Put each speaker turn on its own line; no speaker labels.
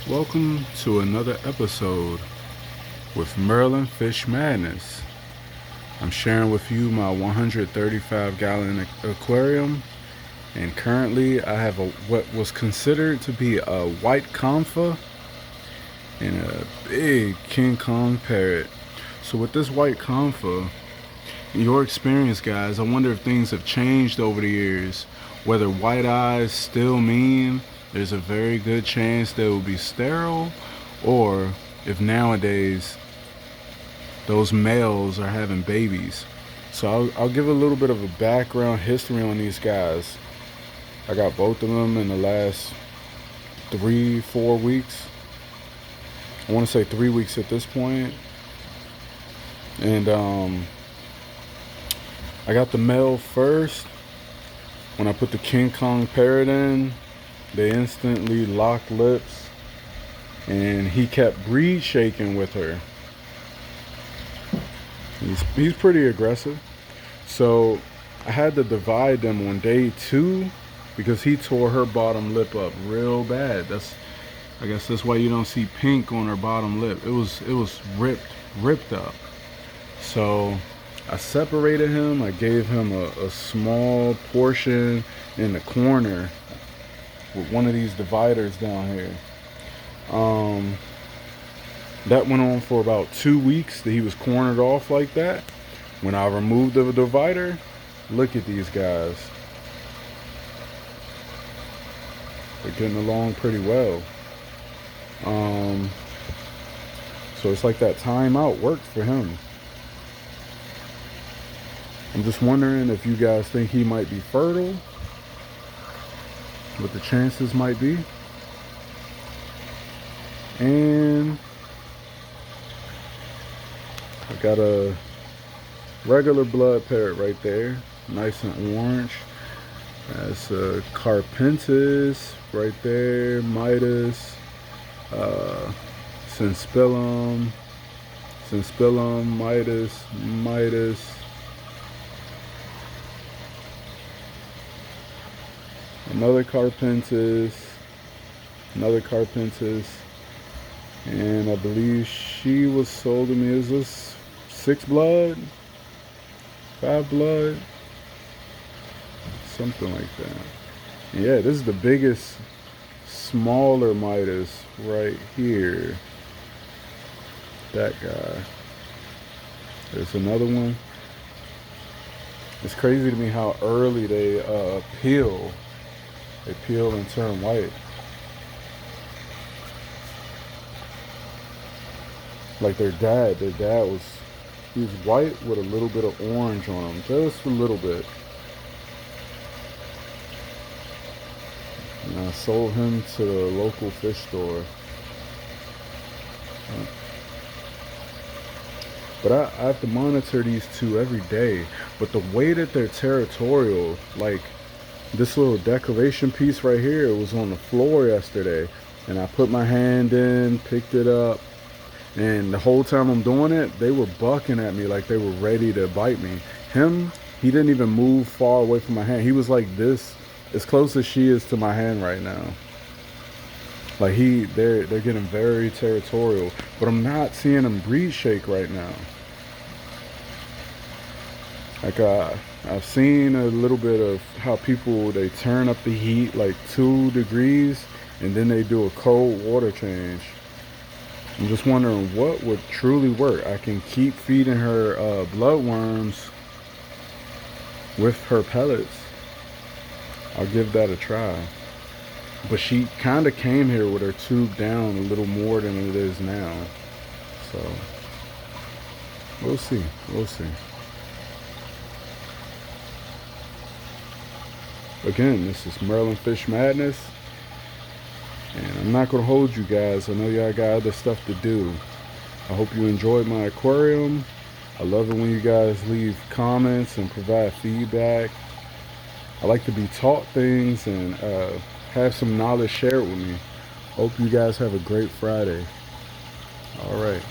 Welcome to another episode with Merlin Fish Madness. I'm sharing with you my 135-gallon aquarium, and currently I have what was considered to be a white Kamfa and a big King Kong parrot. So with this white Kamfa, in your experience, guys, I wonder if things have changed over the years. Whether white eyes still mean there's a very good chance they will be sterile, or if nowadays those males are having babies. So I'll give a little bit of a background history on these guys. I got both of them in the last 3, 4 weeks. I want to say 3 weeks at this point. And I got the male first. When I put the King Kong parrot in, they instantly locked lips, and he kept breed shaking with her. He's pretty aggressive. So I had to divide them on day 2 because he tore her bottom lip up real bad. I guess that's why you don't see pink on her bottom lip. It was ripped up. So I separated him. I gave him a small portion in the corner with one of these dividers down here. That went on for about 2 weeks that he was cornered off like that. When I removed the divider, look at these guys. They're getting along pretty well. So it's like that timeout worked for him. I'm just wondering if you guys think he might be fertile, what the chances might be. And I got a regular blood parrot right there, nice and orange. That's a Carpentis right there, Midas, Senspillum, Midas. Another Carpentis, and I believe she was sold to me as a 6 blood, 5 blood, something like that. Yeah, this is the biggest, smaller Midas right here. That guy. There's another one. It's crazy to me how early they peel. They peel and turn white. Like their dad he was white with a little bit of orange on him, just a little bit. And I sold him to the local fish store. But I have to monitor these two every day. But the way that they're territorial, like this little decoration piece right here, it was on the floor yesterday, and I put my hand in, picked it up, and the whole time I'm doing it, they were bucking at me like they were ready to bite me. He didn't even move far away from my hand. He was like this, as close as she is to my hand right now. Like they're getting very territorial, but I'm not seeing them breed shake right now. Like I've seen a little bit of how they turn up the heat like 2 degrees and then they do a cold water change. I'm just wondering what would truly work. I can keep feeding her bloodworms with her pellets. I'll give that a try. But she kind of came here with her tube down a little more than it is now. So we'll see. Again, this is Merlin Fish Madness, and I'm not going to hold you guys. I know y'all got other stuff to do. I hope you enjoyed my aquarium. I love it when you guys leave comments and provide feedback. I like to be taught things and have some knowledge shared with me. Hope you guys have a great Friday. All right.